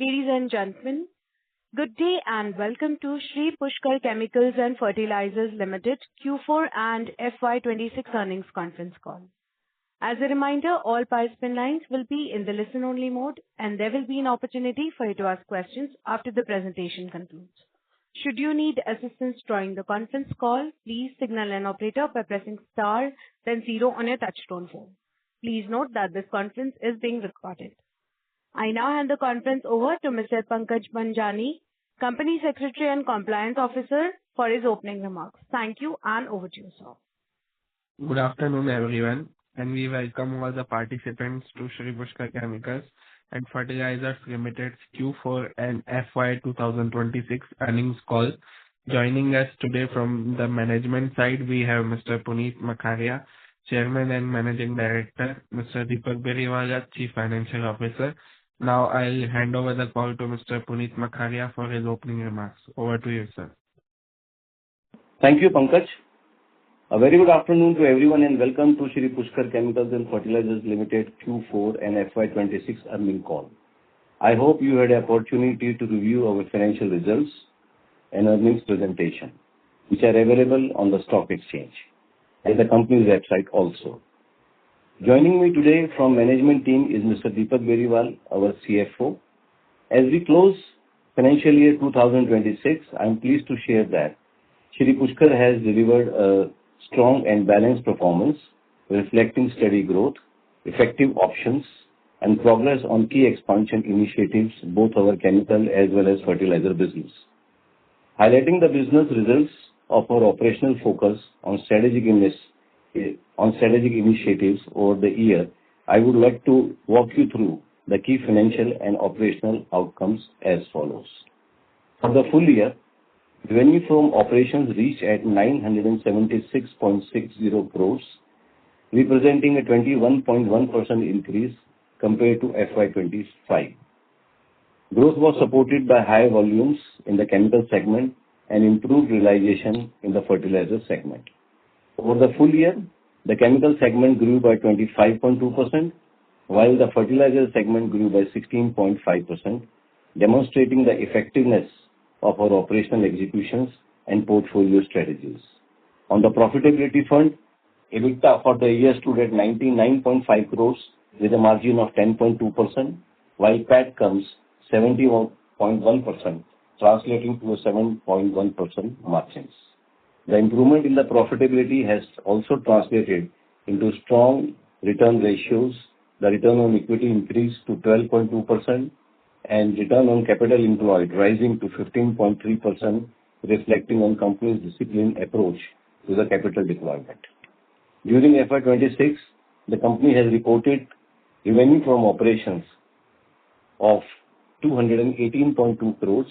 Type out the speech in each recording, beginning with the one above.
Ladies and gentlemen, good day and welcome to Shri Pushkar Chemicals and Fertilizers Limited Q4 and FY26 earnings conference call. As a reminder, all participant lines will be in the listen-only mode, and there will be an opportunity for you to ask questions after the presentation concludes. Should you need assistance during the conference call, please signal an operator by pressing star, then 0 on your touchtone phone. Please note that this conference is being recorded. I now hand the conference over to Mr. Pankaj Manjani, Company Secretary and Compliance Officer, for his opening remarks. Thank you, and over to you, sir. Good afternoon, everyone, and we welcome all the participants to Shri Pushkar Chemicals and Fertilizers Limited's Q4 and FY 2026 earnings call. Joining us today from the management side, we have Mr. Puneet Makharia, Chairman and Managing Director, Mr. Deepak Beriwala, Chief Financial Officer. Now I'll hand over the call to Mr. Puneet Makharia for his opening remarks. Over to you, sir. Thank you, Pankaj. A very good afternoon to everyone and welcome to Shri Pushkar Chemicals and Fertilizers Limited Q4 and FY26 earnings call. I hope you had the opportunity to review our financial results and earnings presentation, which are available on the stock exchange and the company's website also. Joining me today from management team is Mr. Deepak Beriwal, our CFO. As we close financial year 2026, I am pleased to share that Shri Pushkar has delivered a strong and balanced performance, reflecting steady growth, effective options, and progress on key expansion initiatives, both our chemical as well as fertilizer business. Highlighting the business results of our operational focus on strategic initiatives over the year, I would like to walk you through the key financial and operational outcomes as follows. For the full year, revenue from operations reached at 976.60 crores, representing a 21.1% increase compared to FY25. Growth was supported by high volumes in the chemical segment and improved realization in the fertilizer segment. Over the full year, the chemical segment grew by 25.2%, while the fertilizer segment grew by 16.5%, demonstrating the effectiveness of our operational executions and portfolio strategies. On the profitability front, EBITDA for the year stood at 99.5 crores with a margin of 10.2%, while PAT comes 71.1%, translating to a 7.1% margins. The improvement in the profitability has also translated into strong return ratios. The return on equity increased to 12.2% and return on capital employed rising to 15.3%, reflecting on company's disciplined approach to the capital deployment. During FY26, the company has reported revenue from operations of 218.2 crores.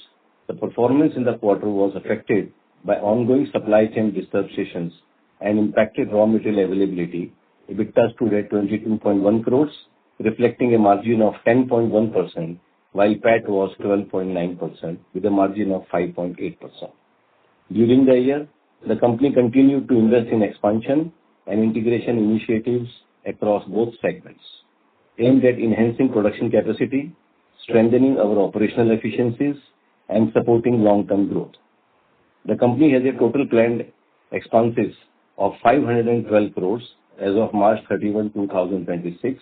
The performance in the quarter was affected by ongoing supply chain disturbances and impacted raw material availability. EBITDA stood at 22.1 crores, reflecting a margin of 10.1%, while PAT was 12.9% with a margin of 5.8%. During the year, the company continued to invest in expansion and integration initiatives across both segments, aimed at enhancing production capacity, strengthening our operational efficiencies, and supporting long-term growth. The company has a total planned expenses of 512 crores as of March 31, 2026,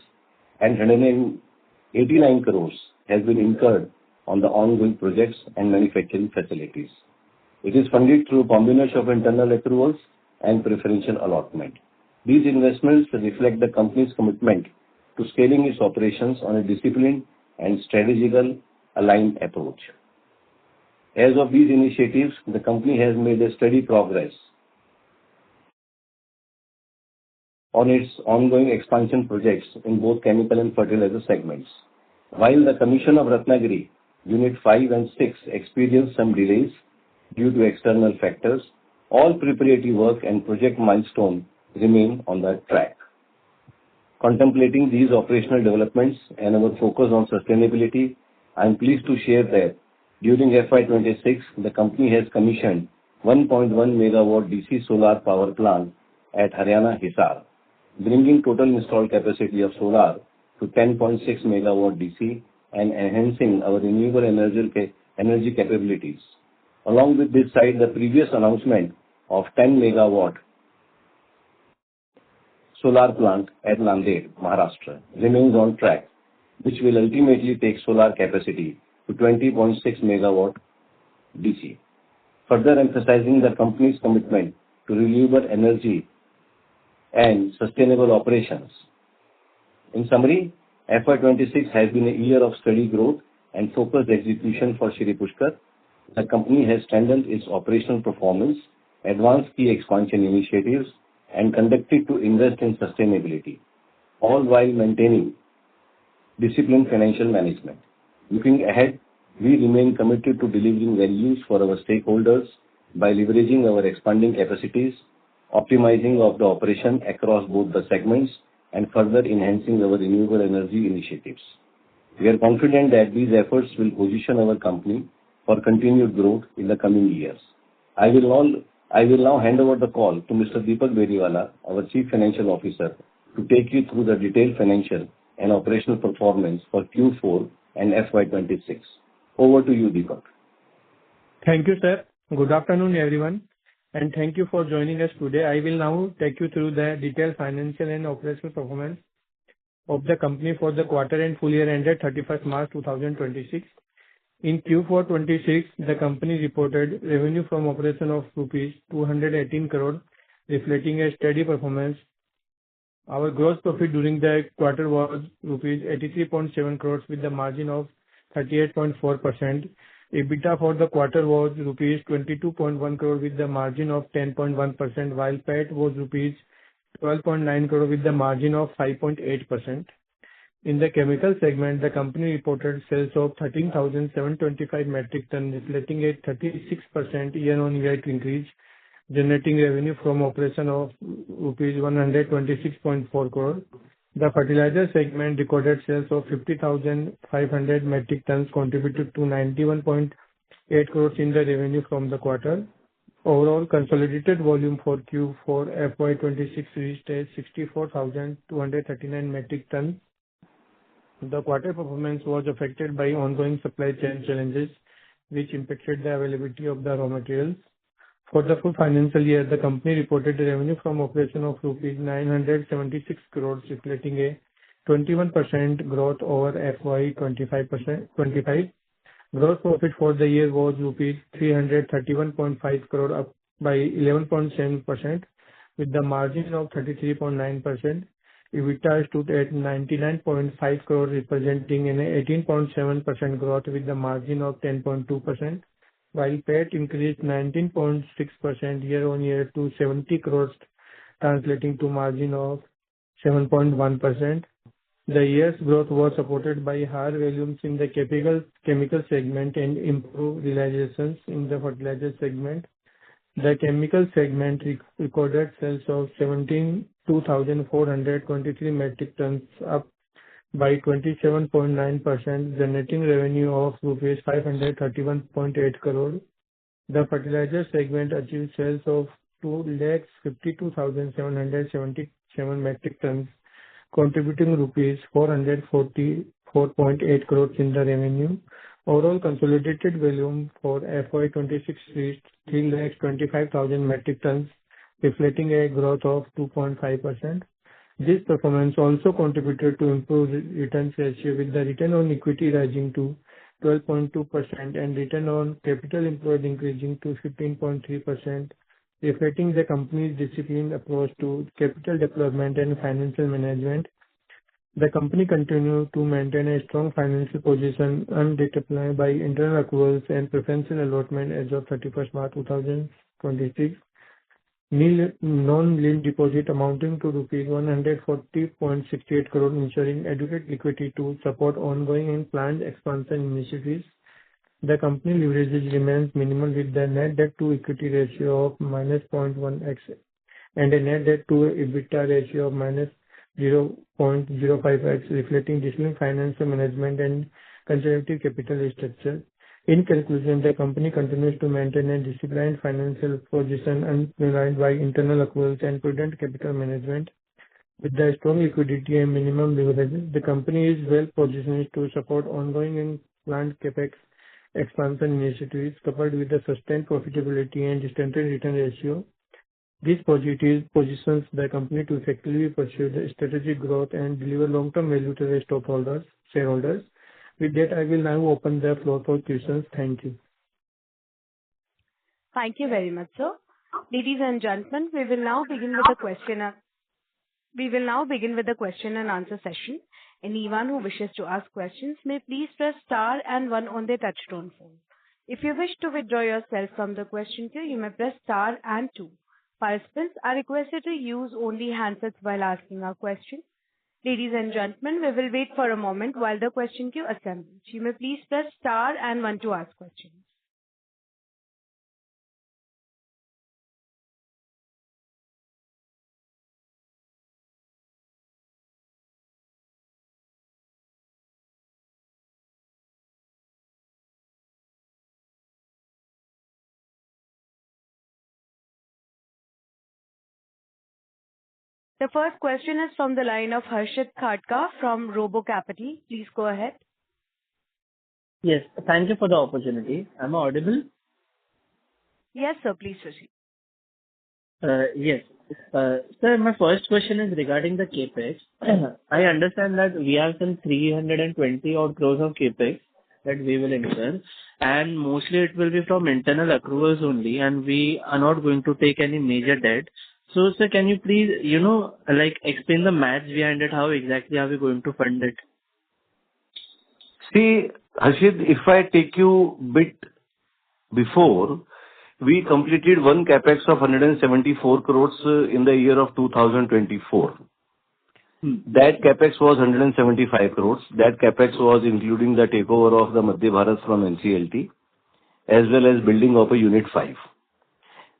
and 189 crores has been incurred on the ongoing projects and manufacturing facilities. It is funded through a combination of internal accruals and preferential allotment. These investments reflect the company's commitment to scaling its operations on a disciplined and strategical aligned approach. As of these initiatives, the company has made a steady progress on its ongoing expansion projects in both chemical and fertilizer segments. While the commission of Ratnagiri Unit 5 and 6 experienced some delays due to external factors, all preparatory work and project milestones remain on the track. Contemplating these operational developments and our focus on sustainability, I am pleased to share that during FY26, the company has commissioned 1.1 megawatt DC solar power plant at Haryana, Hisar, bringing total installed capacity of solar to 10.6 megawatt DC and enhancing our renewable energy capabilities. Along with this side, the previous announcement of 10 megawatt solar plant at Nanded, Maharashtra, remains on track, which will ultimately take solar capacity to 20.6 megawatt DC, further emphasizing the company's commitment to renewable energy and sustainable operations. In summary, FY26 has been a year of steady growth and focused execution for Shri Pushkar. The company has strengthened its operational performance, advanced key expansion initiatives, and continued to invest in sustainability, all while maintaining disciplined financial management. Looking ahead, we remain committed to delivering values for our stakeholders by leveraging our expanding capacities, optimizing of the operation across both the segments, and further enhancing our renewable energy initiatives. We are confident that these efforts will position our company for continued growth in the coming years. I will now hand over the call to Mr. Deepak Beriwala, our Chief Financial Officer, to take you through the detailed financial and operational performance for Q4 and FY26. Over to you, Deepak. Thank you, sir. Good afternoon, everyone, and thank you for joining us today. I will now take you through the detailed financial and operational performance of the company for the quarter and full year ended 31st March 2026. In Q4 26, the company reported revenue from operation of rupees 218 crore, reflecting a steady performance. Our gross profit during the quarter was rupees 83.7 crores with the margin of 38.4%. EBITDA for the quarter was rupees 22.1 crore with the margin of 10.1%, while PAT was rupees 12.9 crore with the margin of 5.8%. In the chemical segment, the company reported sales of 13,725 metric tons, reflecting a 36% year-on-year increase, generating revenue from operation of rupees 126.4 crore. The fertilizer segment recorded sales of 50,500 metric tons, contributed to 91.8 crores in the revenue from the quarter. Overall consolidated volume for Q4 FY26 reached 64,239 metric tons. The quarter performance was affected by ongoing supply chain challenges, which impacted the availability of the raw materials. For the full financial year, the company reported a revenue from operation of rupees 976 crores, reflecting a 21% growth over FY25. Gross profit for the year was rupees 331.5 crore, up by 11.7%, with the margin of 33.9%. EBITDA stood at 99.5 crore, representing an 18.7% growth with the margin of 10.2%, while PAT increased 19.6% year-on-year to 70 crores, translating to margin of 7.1%. The year's growth was supported by higher volumes in the chemical segment and improved realizations in the fertilizer segment. The chemical segment recorded sales of 17,423 metric tons, up by 27.9%, generating revenue of rupees 531.8 crore. The fertilizer segment achieved sales of 2,52,777 metric tons, contributing rupees 444.8 crores in the revenue. Overall consolidated volume for FY26 reached 325,000 metric tons, reflecting a growth of 2.5%. This performance also contributed to improved returns ratio, with the return on equity rising to 12.2% and return on capital employed increasing to 15.3%, reflecting the company's disciplined approach to capital deployment and financial management. The company continued to maintain a strong financial position, underpinned by internal accruals and preferential allotment as of 31st March 2026. Non-linked deposit amounting to rupees 140.68 crore, ensuring adequate liquidity to support ongoing and planned expansion initiatives. The company leverage remains minimal, with the net debt to equity ratio of -0.1x and a net debt to EBITDA ratio of -0.05x, reflecting disciplined financial management and conservative capital structure. In conclusion, the company continues to maintain a disciplined financial position underpinned by internal accruals and prudent capital management. With the strong liquidity and minimum leverage, the company is well positioned to support ongoing and planned CapEx expansion initiatives, coupled with the sustained profitability and strengthened return ratio. This positive positions the company to effectively pursue the strategic growth and deliver long-term value to the shareholders. With that, I will now open the floor for questions. Thank you. Thank you very much, sir. Ladies and gentlemen, we will now begin with the question and answer session. Anyone who wishes to ask questions may please press star and one on their touchtone phone. If you wish to withdraw yourself from the question queue, you may press star and two. Participants are requested to use only handsets while asking a question. Ladies and gentlemen, we will wait for a moment while the question queue assembles. You may please press star and one to ask questions. The first question is from the line of Harshit Khadka from Robo Capital. Please go ahead. Yes, thank you for the opportunity. Am I audible? Yes, sir. Please proceed. Yes. Sir, my first question is regarding the CapEx. I understand that we have some 320 odd crores of CapEx that we will incur, and mostly it will be from internal accruals only, and we are not going to take any major debt. So, sir, can you please, explain the maths behind it? How exactly are we going to fund it? See, Harshit, if I take you bit before, we completed one capex of 174 crores in the year of 2024. That capex was 175 crores. That capex was including the takeover of the Madhya Bharat from NCLT, as well as building of a Unit 5.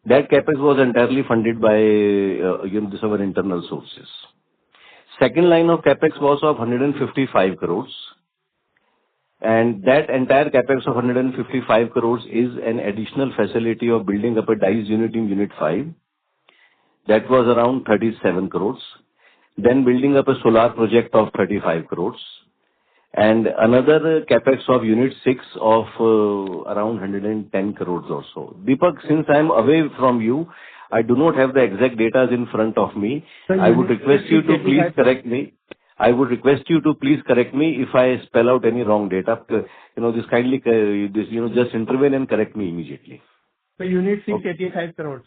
That capex was entirely funded by our internal sources. Second line of capex was of 155 crores. And that entire capex of 155 crores is an additional facility of building up a DICE unit in Unit 5. That was around 37 crores. Then building up a solar project of 35 crores. And another capex of Unit 6 of around 110 crores or so. Deepak, since I am away from you, I do not have the exact data in front of me. I would request you to please correct me. If I spell out any wrong data. Just intervene and correct me immediately. So Unit 6, 85 crores.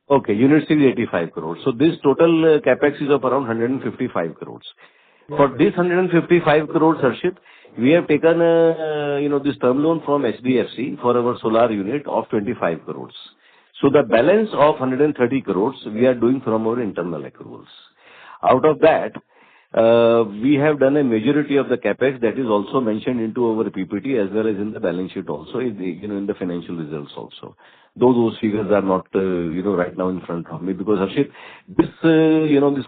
Okay, Unit 6, 85 crores. So this total capex is of around 155 crores. For this 155 crores, Harshit, we have taken this term loan from HDFC for our solar unit of 25 crores. So the balance of 130 crores we are doing from our internal accruals. Out of that, we have done a majority of the capex that is also mentioned into our PPT as well as in the balance sheet also, in the financial results also. Though those figures are not, right now in front of me, because Harshit, this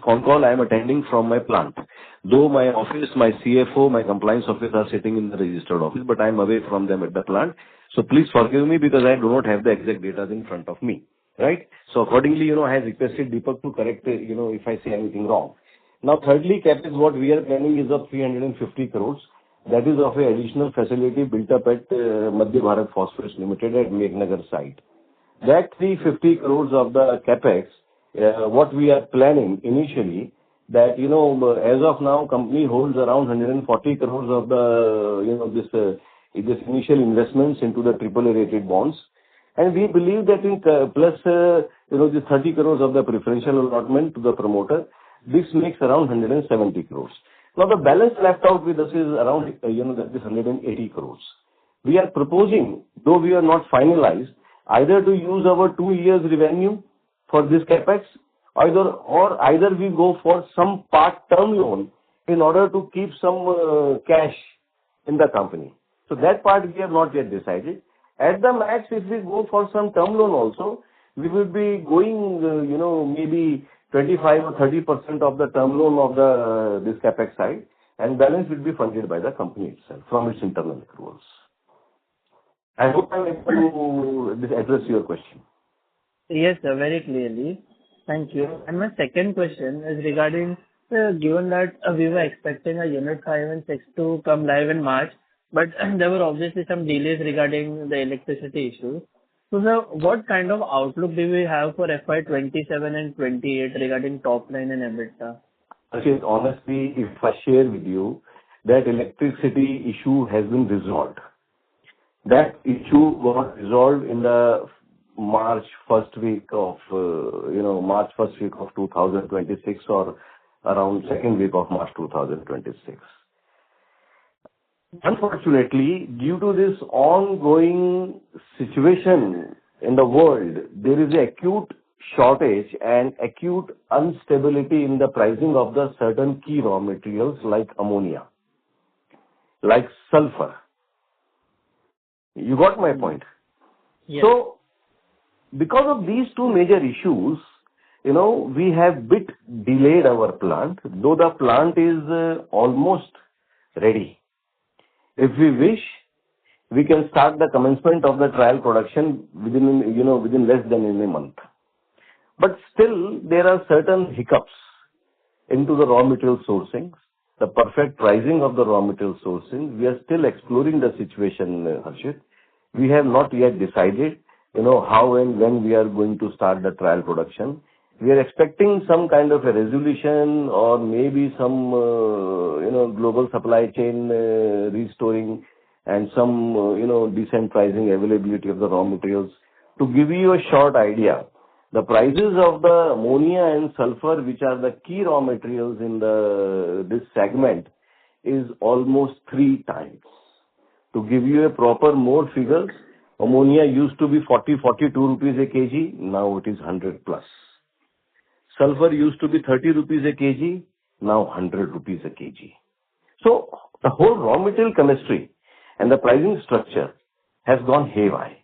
con call I am attending from my plant. Though my office, my CFO, my compliance officer are sitting in the registered office, but I am away from them at the plant. So please forgive me because I do not have the exact data in front of me, right? So accordingly, I have requested Deepak to correct, if I say anything wrong. Now, thirdly, capex what we are planning is of 350 crores. That is of a additional facility built up at Madhya Bharat Phosphates Limited at Megnagar site. That 350 crores of the capex, what we are planning initially, that, as of now, company holds around 140 crores of the, this initial investments into the AAA rated bonds. And we believe that in plus, the 30 crores of the preferential allotment to the promoter, this makes around 170 crores. Now, the balance left out with us is around, this 180 crores. We are proposing, though we are not finalized, either to use our 2 years revenue for this capex, or either we go for some part term loan in order to keep some cash in the company. So that part we have not yet decided. At the max, if we go for some term loan also, we will be going, maybe 25 or 30% of the term loan of this capex side, and balance will be funded by the company itself from its internal accruals. I hope I'm able to address your question. Yes, sir, very clearly. Thank you. And my second question is regarding given that we were expecting a Unit 5 and 6 to come live in March, but there were obviously some delays regarding the electricity issues. So, sir, what kind of outlook do we have for FY 27 and 28 regarding top line and EBITDA? Actually, honestly, if I share with you, that electricity issue has been resolved. That issue got resolved in the March first week of 2026 or around second week of March 2026. Unfortunately, due to this ongoing situation in the world, there is an acute shortage and acute instability in the pricing of the certain key raw materials like ammonia, like sulfur. You got my point? Yes. So, because of these two major issues, we have bit delayed our plant, though the plant is almost ready. If we wish, we can start the commencement of the trial production within less than a month. But still, there are certain hiccups into the raw material sourcing, the perfect pricing of the raw material sourcing. We are still exploring the situation, Harshit. We have not yet decided, how and when we are going to start the trial production. We are expecting some kind of a resolution or maybe some, global supply chain restoring and some, decent pricing availability of the raw materials. To give you a short idea, the prices of the ammonia and sulfur, which are the key raw materials in this segment, is almost 3 times. To give you a proper more figures, ammonia used to be 42 rupees a kg, now it is 100 plus. Sulfur used to be 30 rupees a kg, now 100 rupees a kg. So the whole raw material chemistry and the pricing structure has gone haywire,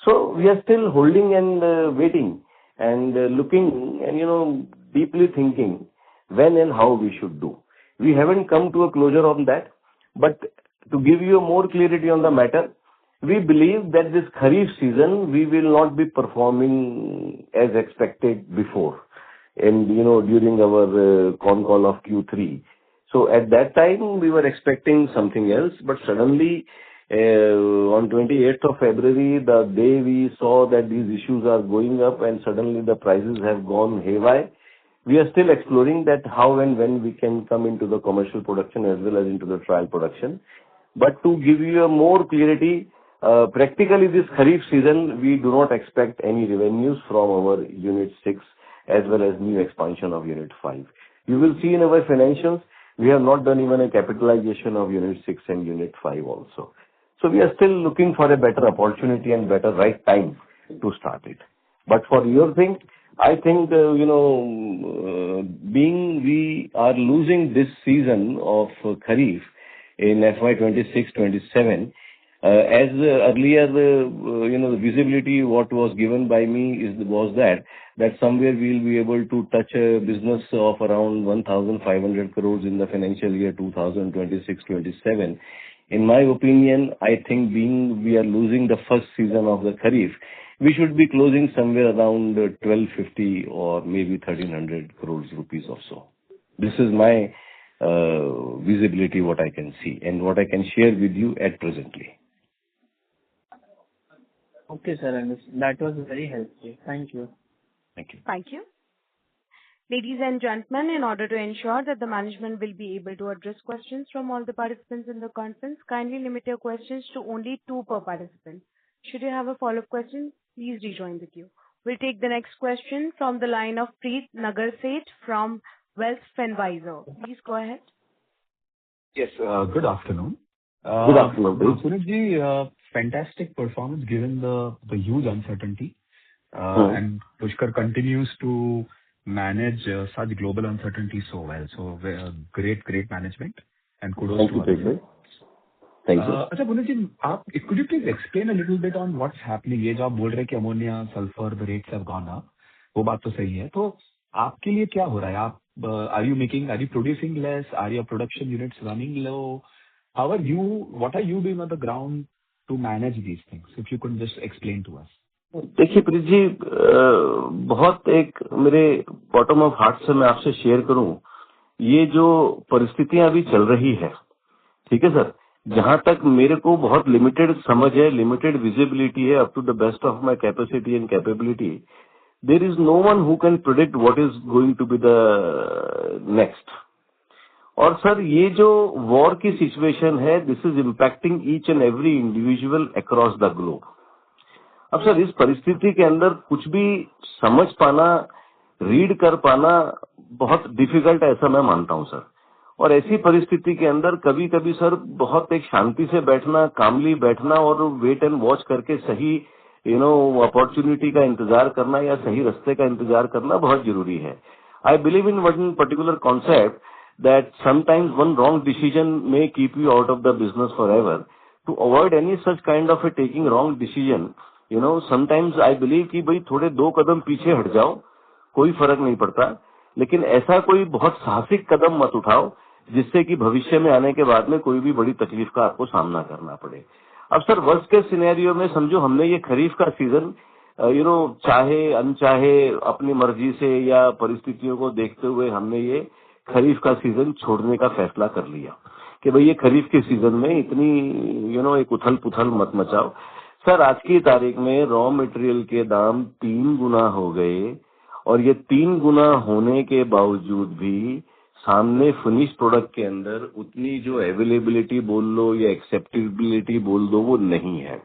So we are still holding and waiting and looking and, deeply thinking when and how we should do. We haven't come to a closure on that, but to give you more clarity on the matter, we believe that this Kharif season, we will not be performing as expected before and, during our con call of Q3. So at that time, we were expecting something else, but suddenly on 28th of February, the day we saw that these issues are going up and suddenly the prices have gone haywire, we are still exploring that how and when we can come into the commercial production as well as into the trial production. But to give you a more clarity, practically this Kharif season, we do not expect any revenues from our Unit 6 as well as new expansion of Unit 5. You will see in our financials, we have not done even a capitalization of Unit 6 and Unit 5 also. So we are still looking for a better opportunity and better right time to start it. But for your thing, I think, being we are losing this season of Kharif in FY 26-27, as earlier, the visibility what was given by me was that somewhere we will be able to touch a business of around 1,500 crores in the financial year 2026-27. In my opinion, I think being we are losing the first season of the Kharif, we should be closing somewhere around 1,250 or maybe 1,300 crores rupees or so. This is my visibility, what I can see and what I can share with you at presently. Okay, sir. That was very helpful. Thank you. Thank you. Thank you. Ladies and gentlemen, in order to ensure that the management will be able to address questions from all the participants in the conference, kindly limit your questions to only 2 per participant. Should you have a follow-up question, please rejoin the queue. We'll take the next question from the line of Preet Nagarset from Wealth Finvisor. Please go ahead. Yes, good afternoon. Good afternoon, Preet. Punitji, fantastic performance given the huge uncertainty. And Pushkar continues to manage such global uncertainty so well. So great management and kudos to you. Thank you. अच्छा Punitji, could you please explain a little bit on what's happening? ये जो आप बोल रहे हैं कि ammonia, sulfur, the rates have gone up, वो बात तो सही है. तो आपके लिए क्या हो रहा है? Are you producing less? Are your production units running low? What are you doing on the ground to manage these things? If you could just explain to us. देखिए प्रीत जी, बहुत एक मेरे बॉटम ऑफ हार्ट से मैं आपसे share करूं, ये जो परिस्थितियां अभी चल रही है, ठीक है सर, जहां तक मेरे को बहुत लिमिटेड समझ है, लिमिटेड विजिबिलिटी है, up to the best of my capacity and capability, there is no one who can predict what is going to be the next. और सर ये जो वॉर की सिचुएशन है, this is impacting each and every individual across the globe. अब sir इस परिस्थिति के अंदर कुछ भी समझ पाना, रीड कर पाना बहुत डिफिकल्ट है, ऐसा मैं मानता हूं सर। और ऐसी परिस्थिति के अंदर कभी कभी सर बहुत एक शांति से बैठना, कामली बैठना और वेट एंड वॉच करके सही अपॉर्चुनिटी का इंतजार करना या सही रास्ते का इंतजार करना बहुत जरूरी है। I believe in one particular concept that sometimes one wrong decision may keep you out of the business forever. To avoid any such kind of a taking wrong decision, sometimes I believe कि भाई थोड़े 2 कदम पीछे हट जाओ, कोई फर्क नहीं पड़ता, लेकिन ऐसा कोई बहुत साहसिक कदम मत उठाओ जिससे कि भविष्य में आने के बाद में कोई भी बड़ी तकलीफ का आपको सामना करना पड़े। अब सर वर्स्ट के सिनेरियो में समझो हमने ये खरीफ का सीजन चाहे अनचाहे अपनी मर्जी से या परिस्थितियों को देखते हुए हमने ये खरीफ का सीजन छोड़ने का फैसला कर लिया कि भाई ये खरीफ के सीजन में इतनी एक उथल पुथल मत मचाओ। सर आज की तारीख में रॉ मटेरियल के दाम 3 गुना हो गए और ये 3 गुना होने के बावजूद भी सामने फिनिश प्रोडक्ट के अंदर उतनी जो अवेलेबिलिटी बोल लो या एक्सेप्टेबिलिटी बोल दो वो नहीं है।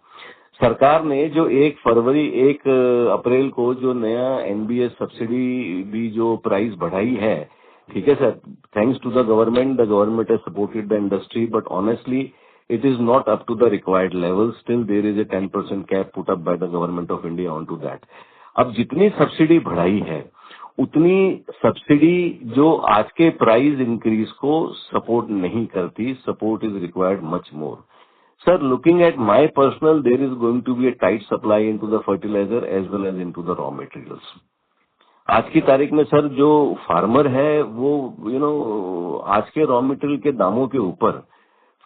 सरकार ने जो 1 फरवरी 1 अप्रैल को जो नया एनबीएस सब्सिडी भी जो प्राइस बढ़ाई है, ठीक है sir, thanks to the government has supported the industry, but honestly it is not up to the required level. Still there is a 10% cap put up by the government of India onto that. अब जितनी subsidy बढ़ाई है उतनी subsidy जो आज के price increase को support नहीं करती, support is required much more. Sir looking at my personal, there is going to be a tight supply into the fertilizer as well as into the raw materials. आज की तारीख में sir जो farmer है वो आज के रॉ मटेरियल के दामों के ऊपर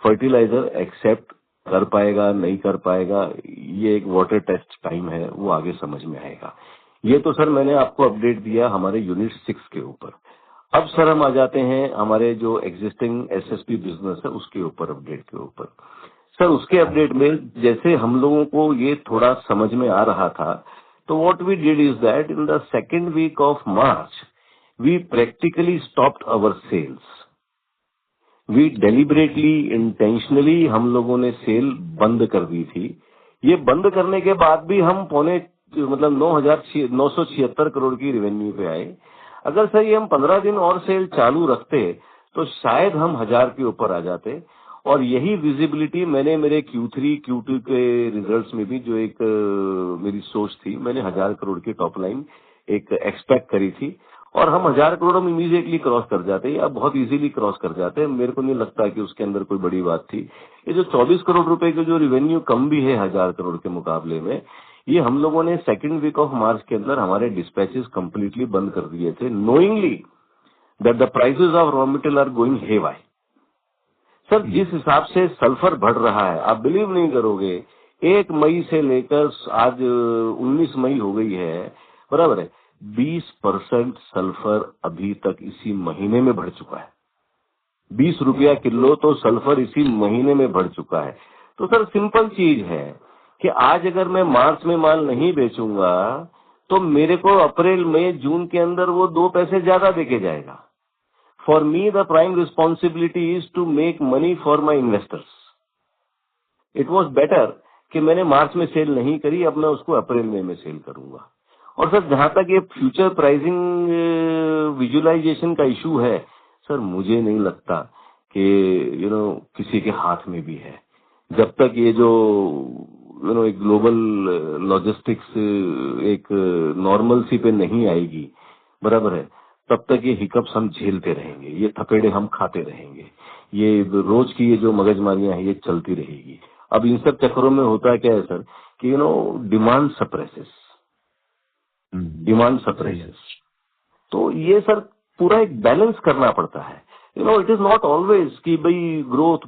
फर्टिलाइजर एक्सेप्ट कर पाएगा नहीं कर पाएगा, ये एक वाटर टेस्ट टाइम है, वो आगे समझ में आएगा। ये तो सर मैंने आपको अपडेट दिया हमारे यूनिट 6 के ऊपर। अब सर हम आ जाते हैं हमारे जो एग्जिस्टिंग एसएसपी बिजनेस है उसके ऊपर, अपडेट के ऊपर। सर उसके अपडेट में जैसे हम लोगों को ये थोड़ा समझ में आ रहा था, तो what we did is that in the second week of March we practically stopped our sales. We deliberately intentionally हम लोगों ने सेल बंद कर दी थी। ये बंद करने के बाद भी हम 9,976 करोड़ की रेवेन्यू पे आए। अगर सर ये हम 15 दिन और सेल चालू रखते तो शायद हम 1000 के ऊपर आ जाते। और यही विजिबिलिटी मैंने मेरे Q3 Q2 के रिजल्ट्स में भी जो एक मेरी सोच थी, मैंने 1000 करोड़ की टॉप लाइन एक एक्सपेक्ट करी थी और हम 1000 करोड़ हम इमीडिएटली क्रॉस कर जाते या बहुत इजीली क्रॉस कर जाते। मेरे को नहीं लगता कि उसके अंदर कोई बड़ी बात थी। ये जो 24 करोड़ रुपए के जो रेवेन्यू कम भी है 1000 करोड़ के मुकाबले में, ये हम लोगों ने सेकेंड वीक ऑफ मार्च के अंदर हमारे डिस्पैचेस कंप्लीटली बंद कर दिए थे, knowingly that the prices of raw material are going heavy. Sir जिस हिसाब से सल्फर बढ़ रहा है आप बिलीव नहीं करोगे, 1 मई से लेकर आज 19 मई हो गई है, बराबर है, 20% सल्फर अभी तक इसी महीने में बढ़ चुका है। 20 रुपया किलो तो सल्फर इसी महीने में बढ़ चुका है। तो सर सिंपल चीज है कि आज अगर मैं मार्च में माल नहीं बेचूंगा तो मेरे को अप्रैल मई जून के अंदर वो 2 पैसे ज्यादा देके जाएगा। For me the prime responsibility is to make money for my investors. It was better कि मैंने मार्च में सेल नहीं करी, अब मैं उसको अप्रैल में सेल करूंगा। और सर जहां तक ये फ्यूचर प्राइसिंग विजुअलाइजेशन का इशू है, सर मुझे नहीं लगता कि किसी के हाथ में भी है। जब तक ये जो एक ग्लोबल लॉजिस्टिक्स एक नॉर्मलसी पे नहीं आएगी, बराबर है, तब तक ये हिकअप्स हम झेलते रहेंगे, ये थपेड़े हम खाते रहेंगे, ये रोज की ये जो मगजमारियां हैं ये चलती रहेगी। अब इन सब चक्करों में होता क्या है सर कि डिमांड सप्रेसेस। तो ये सर पूरा एक बैलेंस करना पड़ता है। it is not always कि भाई growth,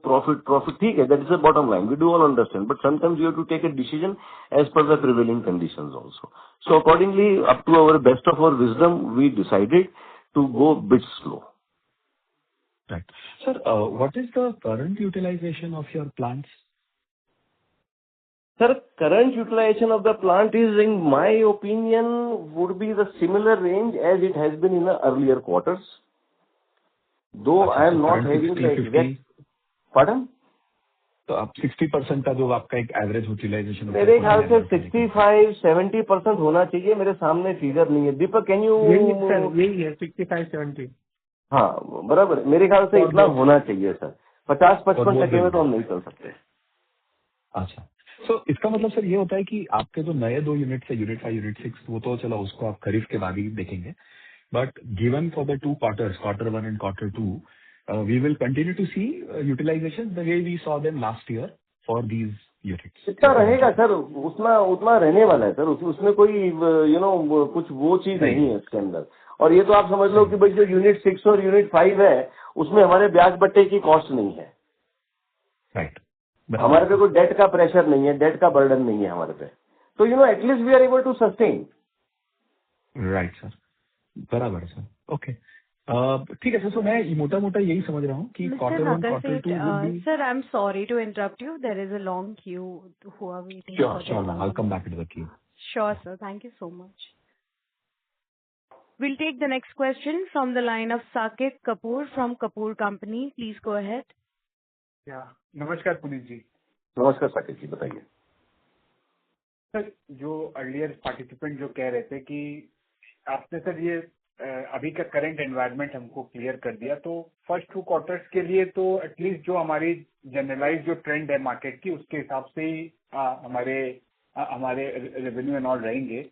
profit ठीक है, that is the bottom line. We do all understand, but sometimes you have to take a decision as per the prevailing conditions also. So accordingly, up to our best of our wisdom, we decided to go bit slow. Right. Sir, what is the current utilization of your plants? Sir, current utilization of the plant is, in my opinion, would be the similar range as it has been in the earlier quarters. Though I am not having the exact... Pardon? तो आप 60% का जो आपका एक average utilisation मेरे ख्याल से 65-70% होना चाहिए. मेरे सामने फिगर नहीं है. दीपक, कैन यू... यही है 65-70. हाँ, बराबर. मेरे ख्याल से इतना होना चाहिए सर. 50-55% में तो हम नहीं चल सकते. अच्छा, तो इसका मतलब सर ये होता है कि आपके जो नए 2 यूनिट्स है, यूनिट 5, यूनिट 6, वो तो चलो उसको आप खरीफ के बाद ही देखेंगे. But given for the 2 quarters, quarter 1 and quarter 2, we will continue to see utilization the way we saw them last year for these units. कितना रहेगा सर? उतना रहने वाला है सर. उसमें कोई कुछ वो चीज नहीं है इसके अंदर. और ये तो आप समझ लो कि भाई जो यूनिट 6 और यूनिट 5 है, उसमें हमारे ब्याज बट्टे की कॉस्ट नहीं है. राइट. हमारे पे कोई डेट का प्रेशर नहीं है, डेट का बर्डन नहीं है हमारे पे. तो at least we are able to sustain. Right sir, बराबर है सर. ओके, ठीक है सर. तो मैं मोटा यही समझ रहा हूँ कि quarter 1, quarter 2 Sir, I'm sorry to interrupt you. There is a long queue who are waiting. Sure, ma'am. I'll come back into the queue. Sure, sir. Thank you so much. We'll take the next question from the line of Saket Kapoor from Kapoor Company. Please go ahead. नमस्कार पुनीत जी. नमस्कार साकेत जी, बताइए. Sir, जो earlier participant जो कह रहे थे कि आपने सर ये अभी का करंट एनवायरनमेंट हमको क्लियर कर दिया, तो फर्स्ट 2 क्वार्टर्स के लिए तो एटलीस्ट जो हमारी जनरलाइज जो ट्रेंड है मार्केट की, उसके हिसाब से ही हमारे रेवेन्यू एंड ऑल रहेंगे.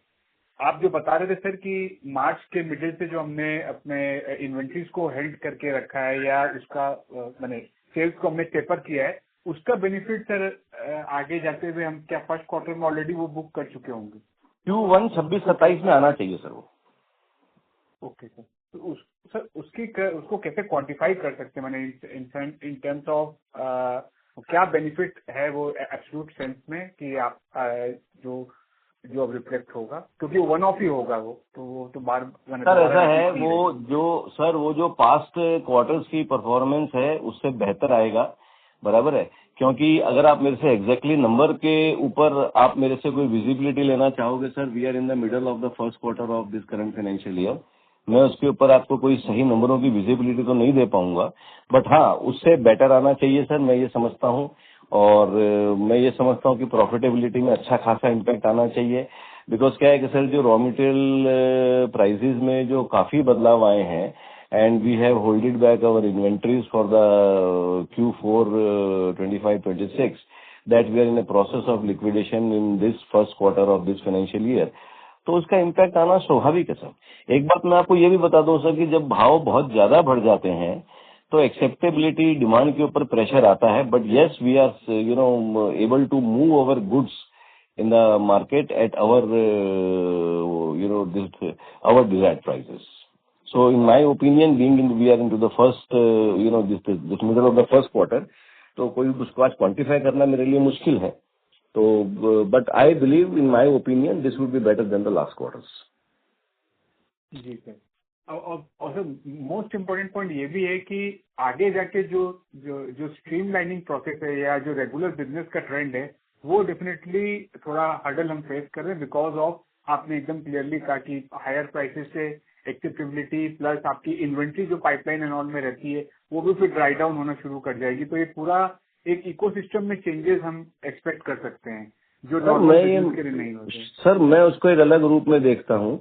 आप जो बता रहे थे सर कि मार्च के मिडिल से जो हमने अपने इन्वेंट्रीज को हेल्ड करके रखा है या उसका मैंने सेल्स को हमने टेपर किया है, उसका बेनिफिट सर आगे जाते हुए हम क्या फर्स्ट क्वार्टर में ऑलरेडी वो बुक कर चुके होंगे? Q1 26-27 में आना चाहिए सर वो. Okay sir. तो सर उसको कैसे क्वांटिफाई कर सकते हैं, मैंने इन टर्म्स ऑफ क्या बेनिफिट है वो एब्सोल्यूट सेंस में कि आप जो अब रिफ्लेक्ट होगा, क्योंकि वन ऑफ ही होगा वो तो बार सर ऐसा है, वो जो पास्ट क्वार्टर्स की परफॉर्मेंस है उससे बेहतर आएगा. बराबर है, क्योंकि अगर आप मेरे से एग्जैक्टली नंबर के ऊपर आप मेरे से कोई विजिबिलिटी लेना चाहोगे sir, we are in the middle of the first quarter of this current financial year. मैं उसके ऊपर आपको कोई सही नंबरों की विजिबिलिटी तो नहीं दे पाऊंगा, बट हाँ उससे बेटर आना चाहिए सर, मैं ये समझता हूँ. और मैं ये समझता हूँ कि प्रॉफिटेबिलिटी में अच्छा खासा इम्पैक्ट आना चाहिए. बिकॉज क्या है कि सर जो रॉ मटेरियल प्राइसेस में जो काफी बदलाव आए हैं, and we have holded back our inventories for the Q4 25-26, that we are in a process of liquidation in this first quarter of this financial year. तो उसका इम्पैक्ट आना स्वाभाविक है सर. एक बात मैं आपको ये भी बता दूं सर कि जब भाव बहुत ज्यादा बढ़ जाते हैं तो एक्सेप्टेबिलिटी डिमांड के ऊपर प्रेशर आता है. But yes, we are able to move our goods in the market at our our desired prices. So in my opinion, we are into the first this middle of the first quarter, तो कोई उसको आज quantify करना मेरे लिए मुश्किल है. तो but I believe in my opinion this would be better than the last quarters. Ji sir. और मोस्ट इम्पोर्टेंट पॉइंट ये भी है कि आगे जाके जो स्ट्रीमलाइनिंग प्रोसेस है या जो रेगुलर बिजनेस का ट्रेंड है, वो डेफिनेटली थोड़ा हर्डल हम फेस कर रहे हैं बिकॉज ऑफ आपने एकदम क्लियरली कहा कि हायर प्राइसेस से एक्सेप्टेबिलिटी प्लस आपकी इन्वेंट्री जो पाइपलाइन एंड ऑल में रहती है वो भी फिर ड्राई डाउन होना शुरू कर जाएगी. तो ये पूरा एक इकोसिस्टम में चेंजेस हम एक्सपेक्ट कर सकते हैं जो नॉर्मल बिजनेस के लिए नहीं होते. सर मैं उसको एक अलग रूप में देखता हूँ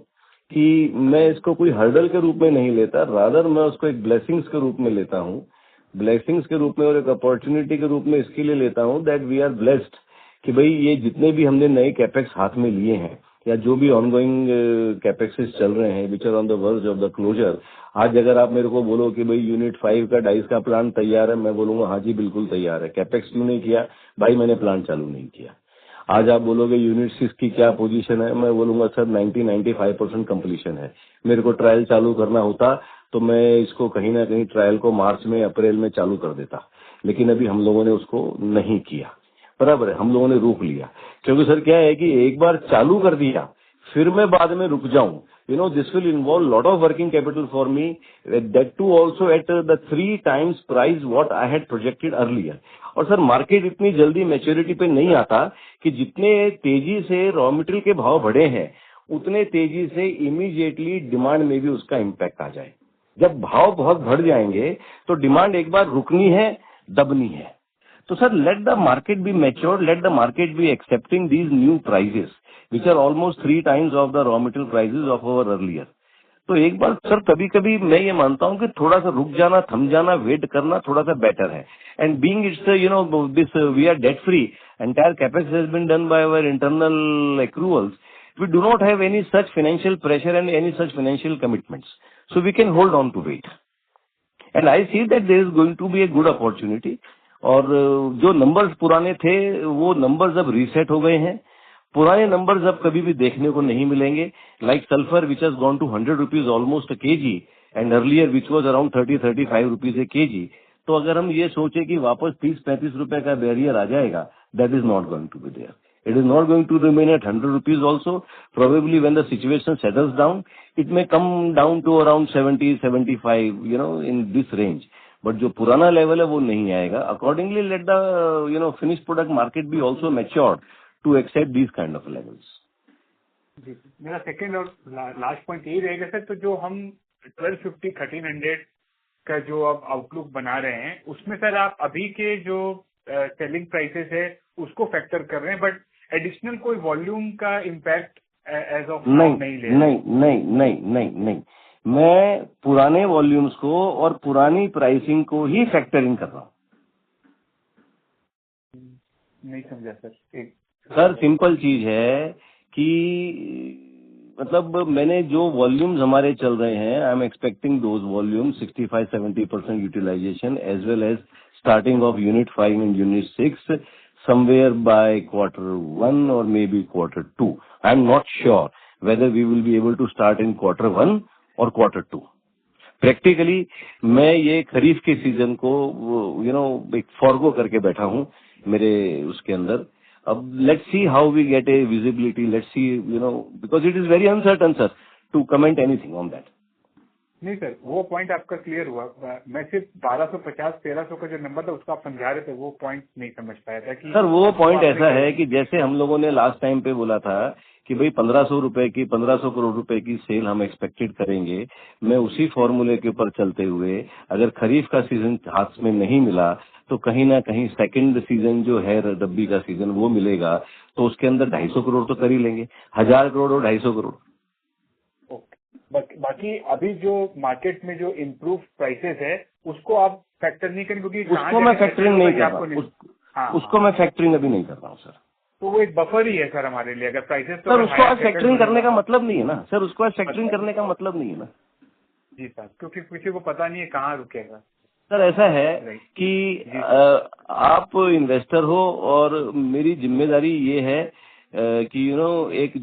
कि मैं इसको कोई हर्डल के रूप में नहीं लेता, रादर मैं उसको एक ब्लेसिंग्स के रूप में लेता हूँ. ब्लेसिंग्स के रूप में और एक अपॉर्चुनिटी के रूप में इसके लिए लेता हूँ दैट वी आर ब्लेस्ड कि भाई ये जितने भी हमने नए कैपेक्स हाथ में लिए हैं या जो भी ऑनगोइंग कैपेक्सेस चल रहे हैं which are on the verge of the closure, आज अगर आप मेरे को बोलो कि भाई यूनिट 5 का डाइस का प्लांट तैयार है, मैं बोलूंगा हाँ जी बिल्कुल तैयार है. कैपेक्स क्यों नहीं किया भाई? मैंने प्लांट चालू नहीं किया. आज आप बोलोगे यूनिट 6 की क्या पोजीशन है, मैं बोलूंगा सर 90-95% कंप्लीशन है। मेरे को ट्रायल चालू करना होता तो मैं इसको कहीं ना कहीं ट्रायल को मार्च में अप्रैल में चालू कर देता, लेकिन अभी हम लोगों ने उसको नहीं किया। बराबर है, हम लोगों ने रोक लिया, क्योंकि सर क्या है कि एक बार चालू कर दिया फिर मैं बाद में रुक जाऊं, this will involve lot of working capital for me, that too also at the 3 times price what I had projected earlier। और सर मार्केट इतनी जल्दी मैच्योरिटी पे नहीं आता कि जितने तेजी से रॉ मटेरियल के भाव बढ़े हैं उतने तेजी से इमीडिएटली डिमांड में भी उसका इम्पैक्ट आ जाए। जब भाव बहुत बढ़ जाएंगे तो डिमांड एक बार रुकनी है, दबनी है। तो sir let the market be mature, let the market be accepting these new prices which are almost 3 times of the raw material prices of our earlier। तो एक बार सर कभी कभी मैं ये मानता हूँ कि थोड़ा सा रुक जाना, थम जाना, वेट करना थोड़ा सा बेटर है। And being it's this we are debt free, entire capex has been done by our internal accruals, we do not have any such financial pressure and any such financial commitments, so we can hold on to wait, and I see that there is going to be a good opportunity। और जो numbers पुराने थे वो numbers अब reset हो गए हैं, पुराने नंबर्स अब कभी भी देखने को नहीं मिलेंगे। Like sulphur which has gone to 100 rupees almost a kg and earlier which was around 30-35 rupees a kg. तो अगर हम ये सोचे कि वापस 30-35 रुपए का बैरियर आ जाएगा, that is not going to be there. It is not going to remain at 100 rupees also. Probably when the situation settles down, it may come down to around 70-75, in this range. But जो पुराना level है वो नहीं आएगा। Accordingly, let the finished product market be also matured to accept these kind of levels। जी, मेरा second और last point यही रहेगा सर। तो जो हम 1250-1300 का जो अब आउटलुक बना रहे हैं उसमें सर आप अभी के जो सेलिंग प्राइसेस है उसको फैक्टर कर रहे हैं, बट एडिशनल कोई वॉल्यूम का इम्पैक्ट एज ऑफ नहीं ले रहे? नहीं, मैं पुराने वॉल्यूम्स को और पुरानी प्राइसिंग को ही फैक्टरिंग कर रहा हूँ। नहीं समझा सर। सर सिंपल चीज है कि मतलब मैंने जो वॉल्यूम्स हमारे चल रहे हैं, I am expecting those volumes 65-70% utilization as well as starting of unit 5 and unit 6 somewhere by Q1 or maybe Q2। I am not sure whether we will be able to start in Q1 or Q2। Practically मैं ये खरीफ के season को एक forgo करके बैठा हूँ मेरे उसके अंदर। अब let's see how we get a visibility, let's see because it is very uncertain sir to comment anything on that. नहीं सर, वो पॉइंट आपका क्लियर हुआ। मैं सिर्फ 1250-1300 का जो नंबर था उसका आप समझा रहे थे, वो पॉइंट नहीं समझ पाया था कि सर वो पॉइंट ऐसा है कि जैसे हम लोगों ने लास्ट टाइम पे बोला था कि भाई 1500 करोड़ रुपए की सेल हम एक्सपेक्टेड करेंगे, मैं उसी फॉर्मूले के ऊपर चलते हुए अगर खरीफ का सीजन हाथ में नहीं मिला तो कहीं ना कहीं सेकंड सीजन जो है रबी का सीजन वो मिलेगा, तो उसके अंदर 250 करोड़ तो कर ही लेंगे, 1000 करोड़ और 250 करोड़। बाकी अभी जो मार्केट में जो इम्प्रूव प्राइसेस है उसको आप फैक्टर नहीं करेंगे, क्योंकि उसको मैं फैक्टरिंग नहीं कर रहा, उसको मैं फैक्टरिंग अभी नहीं कर रहा हूँ सर। तो वो एक बफर ही है सर हमारे लिए, अगर प्राइसेस सर उसको आज फैक्टरिंग करने का मतलब नहीं है ना सर, उसको आज फैक्टरिंग करने का मतलब नहीं है ना जी सर, क्योंकि किसी को पता नहीं है कहाँ रुकेगा। सर ऐसा है कि आप इन्वेस्टर हो और मेरी जिम्मेदारी ये है कि एक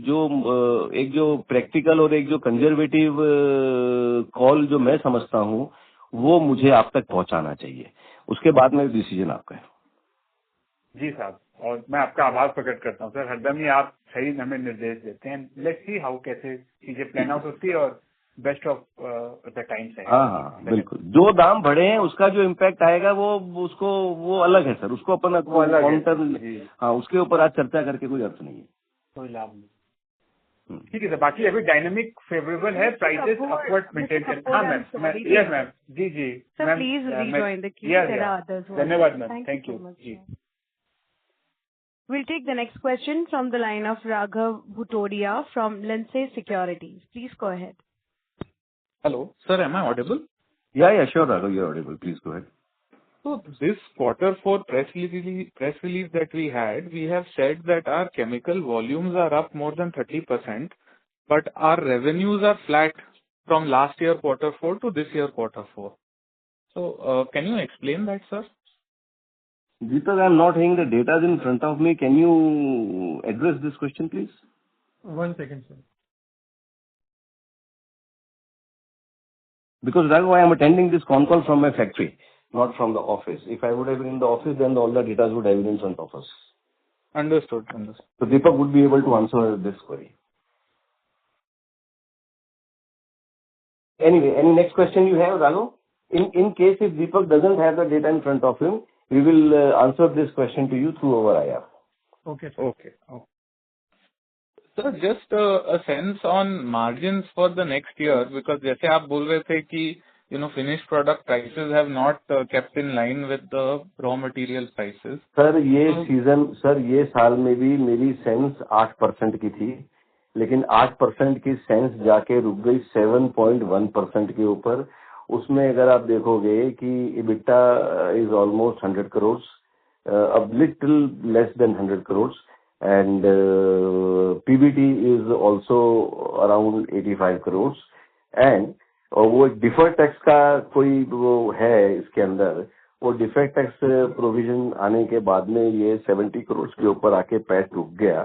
जो प्रैक्टिकल और एक जो कंजर्वेटिव कॉल जो मैं समझता हूँ वो मुझे आप तक पहुंचाना चाहिए, उसके बाद में डिसीजन आपका है। जी साहब, और मैं आपका आभार प्रकट करता हूँ सर, हरदम ही आप सही हमें निर्देश देते हैं। लेट्स सी हाउ कैसे चीजें प्लान आउट होती है और बेस्ट ऑफ द टाइम्स है। हाँ बिल्कुल, जो दाम बढ़े हैं उसका जो इम्पैक्ट आएगा वो अलग है सर, उसको अपन काउंटर, हाँ उसके ऊपर आज चर्चा करके कोई अर्थ नहीं है, कोई लाभ नहीं। ठीक है सर, बाकी अभी डायनामिक फेवरेबल है, प्राइसेस अपवर्ड मेंटेन करते। हाँ मैम, यस मैम, जी sir please rejoin the queue, there are others. धन्यवाद मैम, थैंक यू जी। We'll take the next question from the line of Raghav Bhutodia from Lindsay Securities. Please go ahead. Hello, sir, am I audible? Yeah, sure, Raghav, you're audible. Please go ahead. So this Q4 press release that we had, we have said that our chemical volumes are up more than 30%, but our revenues are flat from last year Q4 to this year Q4. So can you explain that, sir? Deepak, I'm not having the data in front of me. Can you address this question, please? 1 second, sir. Because Raghav, I am attending this con call from my factory, not from the office. If I would have been in the office, then all the data would have been in front of us. Understood. So Deepak would be able to answer this query. Anyway, any next question you have, Raghav? In case if Deepak doesn't have the data in front of him, we will answer this question to you through our IR. Okay, sir. Okay. Sir, just a sense on margins for the next year, because जैसे आप बोल रहे थे कि finished product prices have not kept in line with the raw material prices. Sir ये साल में भी मेरी सेंस 8% की थी, लेकिन 8% की सेंस जाके रुक गई 7.1% के ऊपर. उसमें अगर आप देखोगे कि EBITDA is almost 100 crores, a little less than 100 crores, and PBT is also around 85 crores. And वो डिफर्ड टैक्स का कोई वो है इसके अंदर, वो डिफर्ड टैक्स प्रोविजन आने के बाद में ये 70 करोड़ के ऊपर आके पैट रुक गया.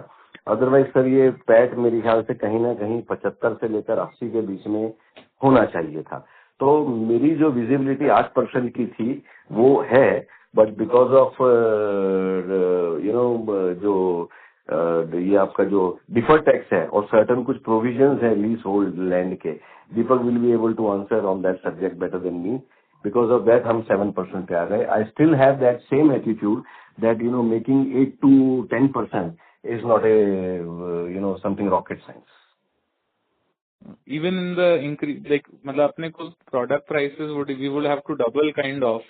अदरवाइज सर ये पैट मेरे ख्याल से कहीं ना कहीं 75 से लेकर 80 के बीच में होना चाहिए था. तो मेरी जो विजिबिलिटी 8% की थी वो है, बट बिकॉज ऑफ जो ये आपका जो डिफर्ड टैक्स है और सर्टन कुछ प्रोविजंस है लीज होल्ड लैंड के, Deepak will be able to answer on that subject better than me. Because of that हम 7% पे आ गए. I still have that same attitude that making 8 to 10% is not a something rocket science. Even in the increase, like मतलब अपने को product prices we would have to double kind of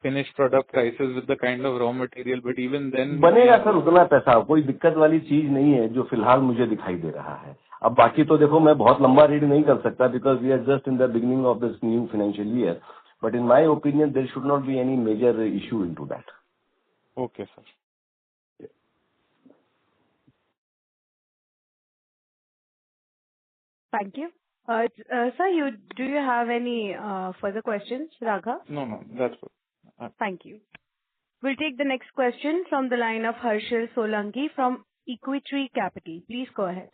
finished product prices with the kind of raw material, but even then बनेगा sir उतना पैसा, कोई दिक्कत वाली चीज नहीं है जो फिलहाल मुझे दिखाई दे रहा है. अब बाकी तो देखो मैं बहुत लंबा रीड नहीं कर सकता because we are just in the beginning of this new financial year, but in my opinion there should not be any major issue into that. Okay sir. Thank you. Sir, do you have any further questions, Raghav? No, that's good. Thank you. We'll take the next question from the line of Harshil Solanki from Equitree Capital. Please go ahead.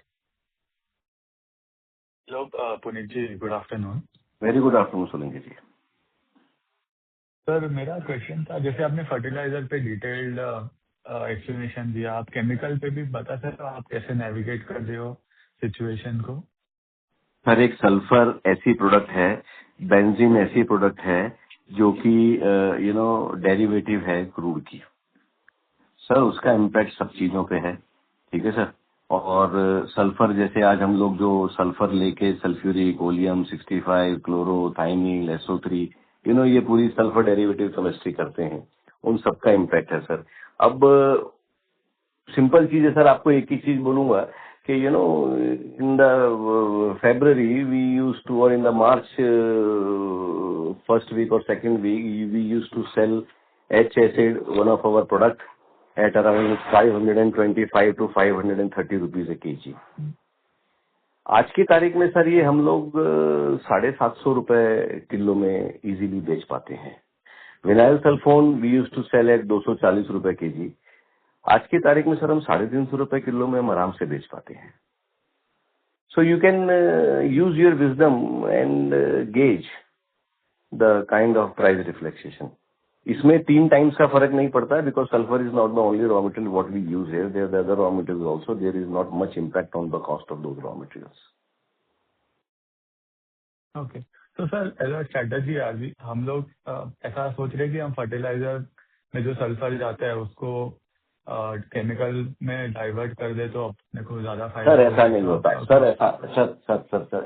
Hello, Puneet ji. Good afternoon. Very good afternoon, Solanki ji. Sir मेरा question था, जैसे आपने fertiliser पे detailed explanation दिया, आप chemical पे भी बता सकते हो आप कैसे नेविगेट कर रहे हो सिचुएशन को? सर एक सल्फर ऐसी प्रोडक्ट है, बेंजीन ऐसी प्रोडक्ट है जो कि डेरिवेटिव है क्रूड की. सर उसका इम्पैक्ट सब चीजों पे है, ठीक है सर. और सल्फर जैसे आज हम लोग जो सल्फर लेके सल्फ्यूरिक, ओलियम 65, क्लोरो, थाइमिल, SO3, ये पूरी सल्फर डेरिवेटिव केमिस्ट्री करते हैं, उन सबका इम्पैक्ट है सर. अब सिंपल चीज है सर, आपको एक ही चीज बोलूंगा कि in the February we used to, or in the March first week or second week, we used to sell H acid, one of our product, at around 525 to 530 rupees a kg. आज की तारीख में sir ये हम लोग 750 रुपए kilo में easily बेच पाते हैं. Vinyl sulphone we used to sell at 240 रुपए केजी. आज की तारीख में सर हम 350 रुपए किलो में हम आराम से बेच पाते हैं. So you can use your wisdom and gauge the kind of price reflection. इसमें 3 टाइम्स का फर्क नहीं पड़ता है because sulphur is not the only raw material what we use here, there are other raw materials also. There is not much impact on the cost of those raw materials. Okay, तो sir as a strategy आज हम लोग ऐसा सोच रहे हैं कि हम फर्टिलाइजर में जो सल्फर जाता है उसको केमिकल में डाइवर्ट कर दे तो अपने को ज्यादा फायदा. सर ऐसा नहीं होता सर,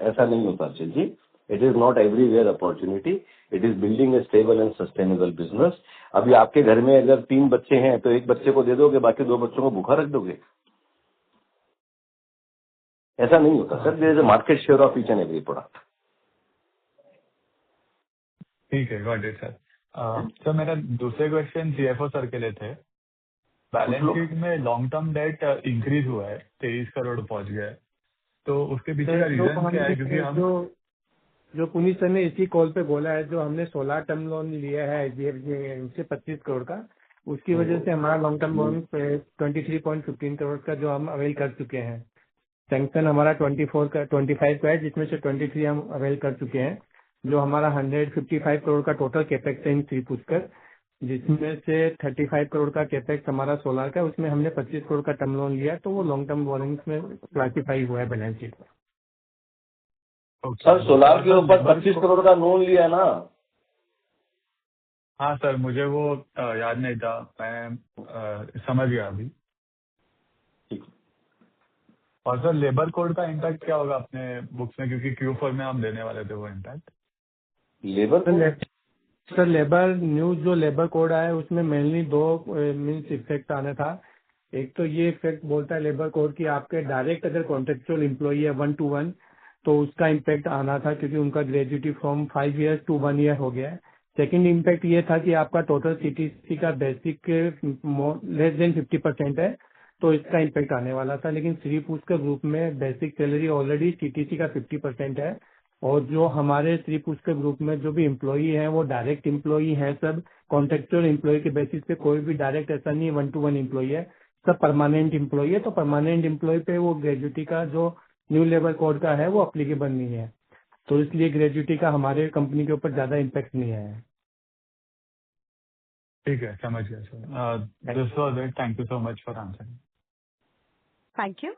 ऐसा नहीं होता Archit ji. It is not everywhere opportunity. It is building a stable and sustainable business. अभी आपके घर में अगर 3 बच्चे हैं तो एक बच्चे को दे दोगे, बाकी 2 बच्चों को भूखा रख दोगे? ऐसा नहीं होता sir. There is a market share of each and every product. ठीक है, गॉट इट सर. सर मेरा दूसरे क्वेश्चन CFO सर के लिए थे. बैलेंस शीट में लॉन्ग टर्म डेट इंक्रीज हुआ है, 23 करोड़ पहुंच गया है, तो उसके पीछे का रीजन क्या है? क्योंकि हम जो पुनीत सर ने इसी कॉल पे बोला है, जो हमने 16 टर्म लोन लिया है SBI से 25 करोड़ का, उसकी वजह से हमारा लॉन्ग टर्म बोनस 23.15 करोड़ का जो हम अवेल कर चुके हैं। सैंक्शन हमारा 25 का है, जिसमें से 23 हम अवेल कर चुके हैं। जो हमारा 155 करोड़ का टोटल कैपेक्स है इन श्री पुष्कर, जिसमें से 35 करोड़ का कैपेक्स हमारा सोलर का है, उसमें हमने 25 करोड़ का टर्म लोन लिया, तो वो लॉन्ग टर्म बोरिंग्स में क्लासिफाई हुआ है बैलेंस शीट में। सर सोलार के ऊपर 25 करोड़ का लोन लिया ना? हाँ सर, मुझे वो याद नहीं था, मैं समझ गया अभी। और सर लेबर कोड का इम्पैक्ट क्या होगा अपने बुक्स में, क्योंकि Q4 में हम देने वाले थे वो इम्पैक्ट। सर लेबर न्यूज जो लेबर कोड आया है उसमें मेनली दो मीन्स इफेक्ट आना था। एक तो ये इफेक्ट बोलता है लेबर कोड की आपके डायरेक्ट अगर कॉन्ट्रेक्चुअल एम्प्लॉई है 1 to 1 तो उसका इम्पैक्ट आना था, क्योंकि उनका gratuity from 5 years to 1 year हो गया है। सेकेंड इम्पैक्ट ये था कि आपका टोटल सीटीसी का बेसिक लेस देन 50% है, तो इसका इम्पैक्ट आने वाला था। लेकिन श्री पुष्कर ग्रुप में बेसिक सैलरी ऑलरेडी सीटीसी का 50% है, और जो हमारे श्री पुष्कर ग्रुप में जो भी एम्प्लॉई हैं वो डायरेक्ट एम्प्लॉई हैं, सब कॉन्ट्रेक्चुअल एम्प्लॉई के बेसिस पे, कोई भी डायरेक्ट ऐसा नहीं 1 to 1 एम्प्लॉई है, सब परमानेंट एम्प्लॉई है। तो परमानेंट एम्प्लॉई पे वो ग्रेजुएटी का जो न्यू लेबर कोड का है वो अप्लीकेबल नहीं है, तो इसलिए ग्रेजुएटी का हमारे कंपनी के ऊपर ज्यादा इम्पैक्ट नहीं आया है। ठीक है, समझ गया sir. This was it, thank you so much for answering. Thank you.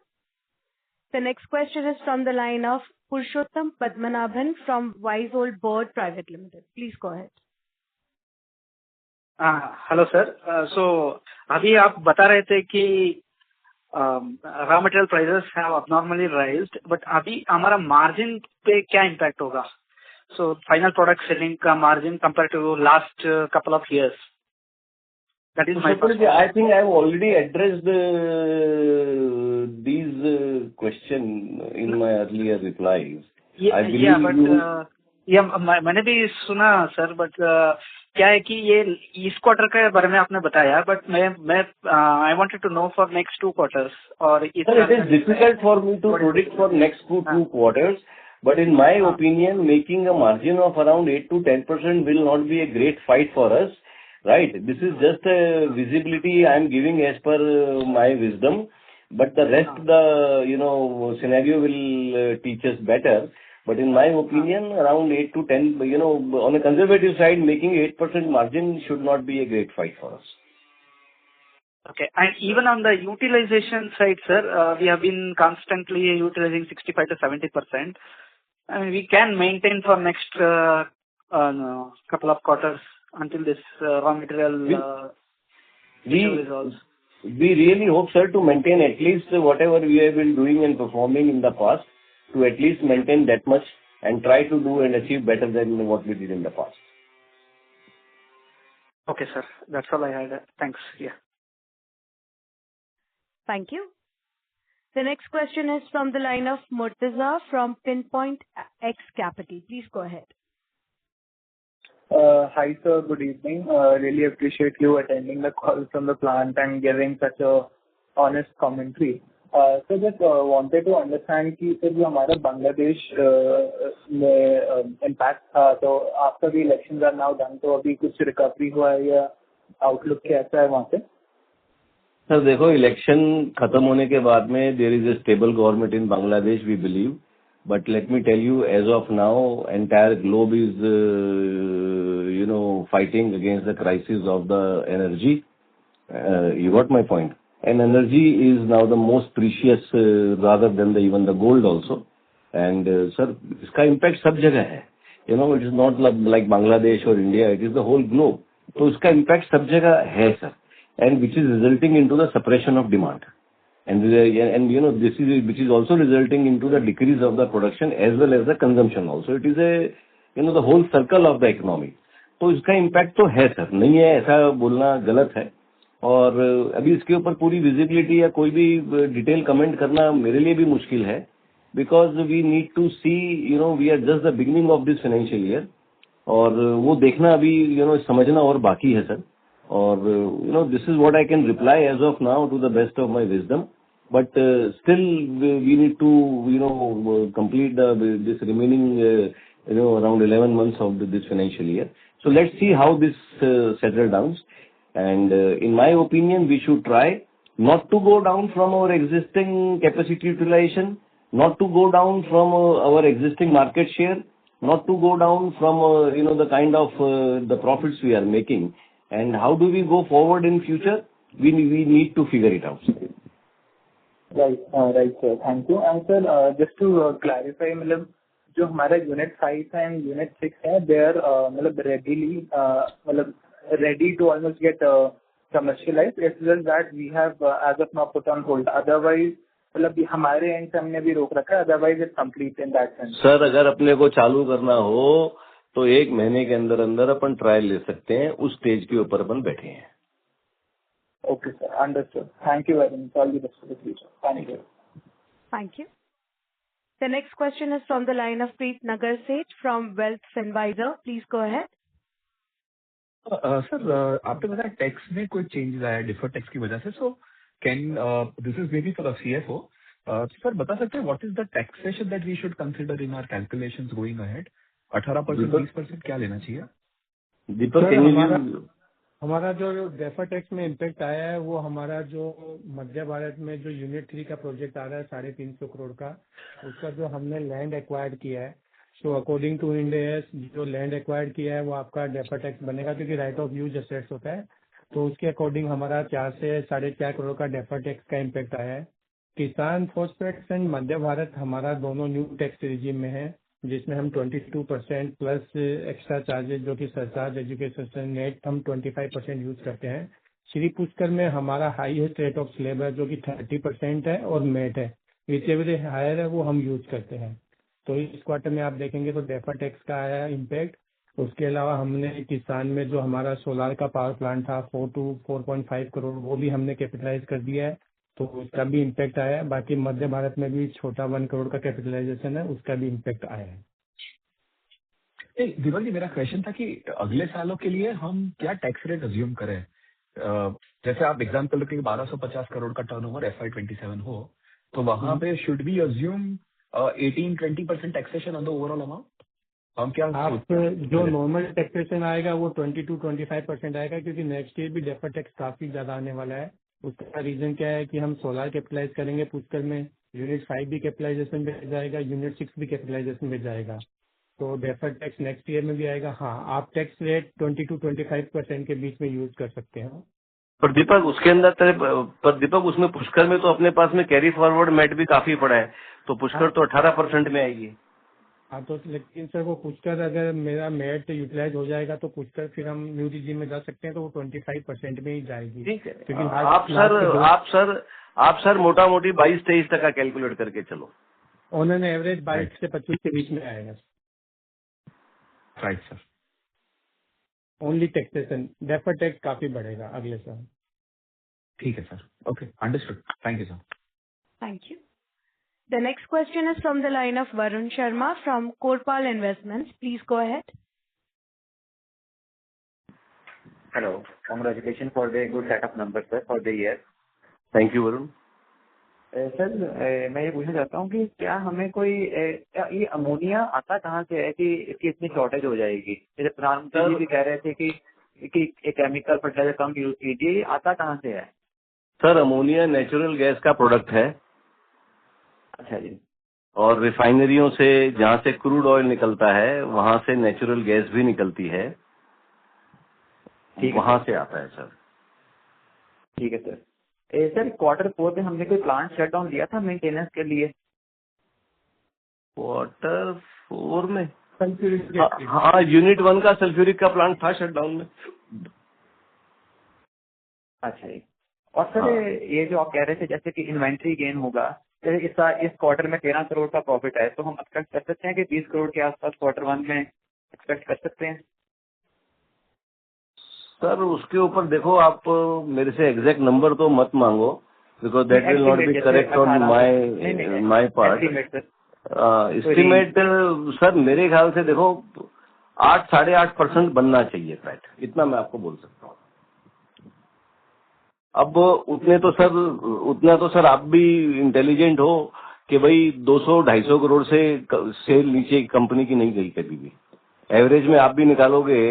The next question is from the line of Purushottam Padmanabhan from Wise Old Bird Private Limited. Please go ahead. Hello sir. So अभी आप बता रहे थे कि raw material prices have abnormally raised, but अभी हमारा margin पे क्या इम्पैक्ट होगा? सो फाइनल प्रोडक्ट सेलिंग का margin compare to last couple of years, that is my question. I think I have already addressed these question in my earlier replies. I believe मैंने भी सुना sir, but क्या है कि ये इस quarter के बारे में आपने बताया, बट मैं I wanted to know for next 2 quarters। और it is difficult for me to predict for next 2 quarters, but in my opinion, making a margin of around 8 to 10% will not be a great fight for us, right? This is just a visibility I am giving as per my wisdom, but the rest, the scenario will teach us better. But in my opinion, around 8 to 10, on a conservative side, making 8% margin should not be a great fight for us. Okay. And even on the utilization side, sir, we have been constantly utilizing 65 to 70%. I mean, we can maintain for next couple of quarters until this raw material issue resolves. We really hope, sir, to maintain at least whatever we have been doing and performing in the past, to at least maintain that much and try to do and achieve better than what we did in the past. Okay, sir. That's all I had. Thanks. Yeah. Thank you. The next question is from the line of Murtaza from Pinpoint X Capital. Please go ahead. Hi, sir. Good evening. Really appreciate you attending the call from the plant and giving such a honest commentary. So just wanted to understand कि sir जो हमारा बांग्लादेश में impact था, तो after the elections are now done, तो अभी कुछ recovery हुआ है या आउटलुक कैसा है वहाँ पे? सर देखो, इलेक्शन खत्म होने के बाद में there is a stable government in Bangladesh, we believe, but let me tell you, as of now entire globe is fighting against the crisis of the energy. You got my point. And energy is now the most precious rather than even the gold also. And sir, इसका impact सब जगह है. It is not like Bangladesh or India. It is the whole globe. तो इसका impact सब जगह है sir, and which is resulting into the suppression of demand. And this is which is also resulting into the decrease of the production as well as the consumption also. It is a the whole circle of the economy. तो इसका impact तो है sir, नहीं है ऐसा बोलना गलत है. और अभी इसके ऊपर पूरी विजिबिलिटी या कोई भी डिटेल कमेंट करना मेरे लिए भी मुश्किल है, because we need to see we are just the beginning of this financial year, और वो देखना अभी समझना और बाकी है सर. और this is what I can reply as of now to the best of my wisdom, but still we need to complete this remaining around 11 months of this financial year. So let's see how this settle down. And in my opinion, we should try not to go down from our existing capacity utilization, not to go down from our existing market share, not to go down from the kind of the profits we are making. And how do we go forward in future? We need to figure it out. Right, sir. Thank you. And sir, just to clarify, मतलब जो हमारा unit 5 and unit 6 है, they are मतलब ready to almost get commercialized. It's just that we have as of now put on hold. Otherwise, मतलब हमारे and से हमने भी रोक रखा है. Otherwise, it's complete in that sense. Sir, अगर अपने को चालू करना हो तो 1 महीने के अंदर अंदर अपन ट्रायल ले सकते हैं. उस स्टेज के ऊपर अपन बैठे हैं. Okay, sir. Understood. Thank you very much. All the best for the future. Thank you. Thank you. The next question is from the line of Preet Nagar Seth from Wealth Finvisor. Please go ahead. Sir, आपने बताया tax में कोई changes आया deferred tax की वजह से. So can this is maybe for the CFO. Sir, बता सकते हैं what is the taxation that we should consider in our calculations going ahead? 18%, 20% क्या लेना चाहिए? दीपक, हमारा जो डेफर टैक्स में इम्पैक्ट आया है वो हमारा जो मध्य भारत में जो यूनिट 3 का प्रोजेक्ट आ रहा है 350 करोड़ का, उसका जो हमने लैंड एक्वायर्ड किया है, so according to Ind AS जो लैंड एक्वायर्ड किया है वो आपका डेफर टैक्स बनेगा, क्योंकि राइट ऑफ यूज एसेट्स होता है. तो उसके अकॉर्डिंग हमारा 4 से 4.5 करोड़ का डेफर टैक्स का इम्पैक्ट आया है. किसान फॉस्फेट्स एंड मध्य भारत हमारा दोनों न्यू टैक्स रिजीम में है, जिसमें हम 22% प्लस एक्स्ट्रा चार्जेस जो कि सरचार्ज एजुकेशन नेट हम 25% यूज करते हैं. श्री पुष्कर में हमारा हाईएस्ट रेट ऑफ स्लैब है जो कि 30% है और मेट है, विचेवर हायर है वो हम यूज करते हैं. तो इस क्वार्टर में आप देखेंगे तो डेफर टैक्स का आया इम्पैक्ट. उसके अलावा हमने किसान में जो हमारा सोलार का पावर प्लांट था 4 to 4.5 करोड़ वो भी हमने कैपिटलाइज कर दिया है, तो उसका भी इम्पैक्ट आया है. बाकी मध्य भारत में भी छोटा 1 करोड़ का कैपिटलाइजेशन है, उसका भी इम्पैक्ट आया है. दीपक जी, मेरा क्वेश्चन था कि अगले सालों के लिए हम क्या टैक्स रेट अज्यूम करें? जैसे आप एग्जाम्पल रखें 1250 करोड़ का टर्नओवर FY27 हो, तो वहां पे should be assume 18-20% taxation on the overall amount? हम क्या आप जो नॉर्मल टैक्सेशन आएगा वो 20-25% आएगा, क्योंकि नेक्स्ट ईयर भी डेफर टैक्स काफी ज्यादा आने वाला है. उसका रीजन क्या है कि हम सोलार कैपिटलाइज करेंगे पुष्कर में, यूनिट 5 भी कैपिटलाइजेशन में जाएगा, यूनिट 6 भी कैपिटलाइजेशन में जाएगा, तो डेफर टैक्स नेक्स्ट ईयर में भी आएगा. हाँ, आप टैक्स रेट 20-25% के बीच में यूज कर सकते हैं. पर दीपक उसमें पुष्कर में तो अपने पास में कैरी फॉरवर्ड मेट भी काफी पड़ा है, तो पुष्कर तो 18% में आएगी. हाँ, तो लेकिन सर वो पुष्कर अगर मेरा मेरिट यूटिलाइज हो जाएगा तो पुष्कर फिर हम न्यू रिजीम में जा सकते हैं, तो वो 25% में ही जाएगी. ठीक है. क्योंकि आप सर मोटा मोटी 22-23% कैलकुलेट करके चलो. ऑन एन एवरेज 22 से 25 के बीच में आएगा. Right sir. Only taxation, defer tax काफी बढ़ेगा अगले साल. ठीक है sir. Okay, understood. Thank you sir. Thank you. The next question is from the line of Varun Sharma from Korpal Investments. Please go ahead. Hello. Congratulations for the good set of numbers, sir, for the year. Thank you, Varun. Sir, मैं ये पूछना चाहता हूँ कि क्या हमें कोई ये अमोनिया आता कहाँ से है कि इसकी इतनी शॉर्टेज हो जाएगी? जैसे प्रधानमंत्री जी भी कह रहे थे कि केमिकल फर्टिलाइजर कम यूज कीजिए, आता कहाँ से है? सर, अमोनिया नेचुरल गैस का प्रोडक्ट है. अच्छा जी. और रिफाइनरियों से जहाँ से क्रूड ऑयल निकलता है वहाँ से नेचुरल गैस भी निकलती है, वहाँ से आता है सर. ठीक है सर. सर, Q4 में हमने कोई प्लांट शट डाउन लिया था मेंटेनेंस के लिए? Q4 में हाँ, यूनिट 1 का सल्फ्यूरिक का प्लांट था शट डाउन में. अच्छा जी. और सर ये जो आप कह रहे थे जैसे कि इन्वेंट्री गेन होगा, इस क्वार्टर में 13 करोड़ का प्रॉफिट है, तो हम एक्सपेक्ट कर सकते हैं कि 20 करोड़ के आसपास Q1 में एक्सपेक्ट कर सकते हैं? सर, उसके ऊपर देखो, आप मेरे से एग्जैक्ट नंबर तो मत मांगो, because that will not be correct on my part. Estimate sir मेरे ख्याल से देखो 8-8.5% बनना चाहिए फैट, इतना मैं आपको बोल सकता हूँ. अब उतना तो सर आप भी इंटेलिजेंट हो कि भाई 200-250 करोड़ से सेल नीचे कंपनी की नहीं गई कभी भी. एवरेज में आप भी निकालोगे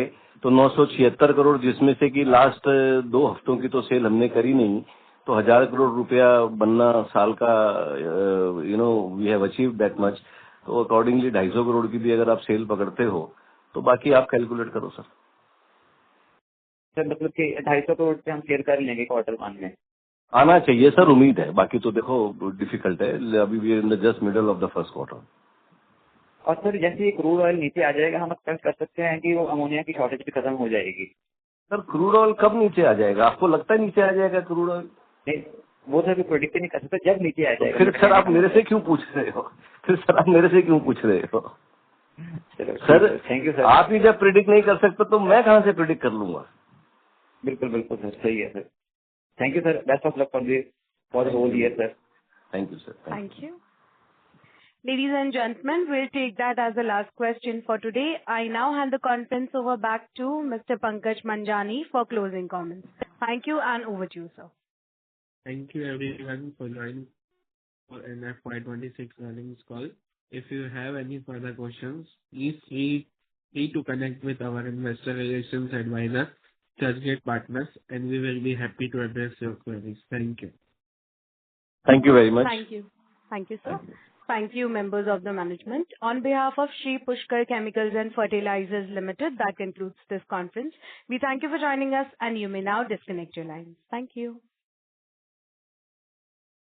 तो 976 करोड़, जिसमें से कि लास्ट 2 हफ्तों की तो सेल हमने करी नहीं, तो 1000 करोड़ रुपया बनना साल का, we have achieved that much. तो अकॉर्डिंगली 250 करोड़ की भी अगर आप सेल पकड़ते हो तो बाकी आप कैलकुलेट करो सर। सर मतलब कि 250 करोड़ से हम क्लियर कर लेंगे Q1 में? आना चाहिए सर, उम्मीद है। बाकी तो देखो डिफिकल्ट है, अभी we in the just middle of the first quarter. और सर जैसे ये क्रूड ऑयल नीचे आ जाएगा, हम एक्सपेक्ट कर सकते हैं कि वो अमोनिया की शॉर्टेज भी खत्म हो जाएगी? सर क्रूड ऑयल कब नीचे आ जाएगा? आपको लगता है नीचे आ जाएगा क्रूड ऑयल? नहीं, वो सर प्रोडिक्ट नहीं कर सकते जब नीचे आ जाएगा। फिर सर आप मेरे से क्यों पूछ रहे हो? Sir thank you sir. आप ही जब प्रिडिक्ट नहीं कर सकते तो मैं कहाँ से प्रिडिक्ट कर लूंगा? बिल्कुल बिल्कुल सर, सही है sir. Thank you sir, best of luck for the whole year sir. Thank you sir. Thank you. Ladies and gentlemen, we'll take that as the last question for today. I now hand the conference over back to Mr. Pankaj Manjani for closing comments. Thank you, and over to you, sir. Thank you everyone for joining for an FY26 earnings call. If you have any further questions, please feel free to connect with our investor relations advisor, Churchgate Partners, and we will be happy to address your queries. Thank you. Thank you very much. Thank you. Thank you, sir. Thank you, members of the management. On behalf of Shri Pushkar Chemicals and Fertilizers Limited, that concludes this conference. We thank you for joining us, and you may now disconnect your lines. Thank you.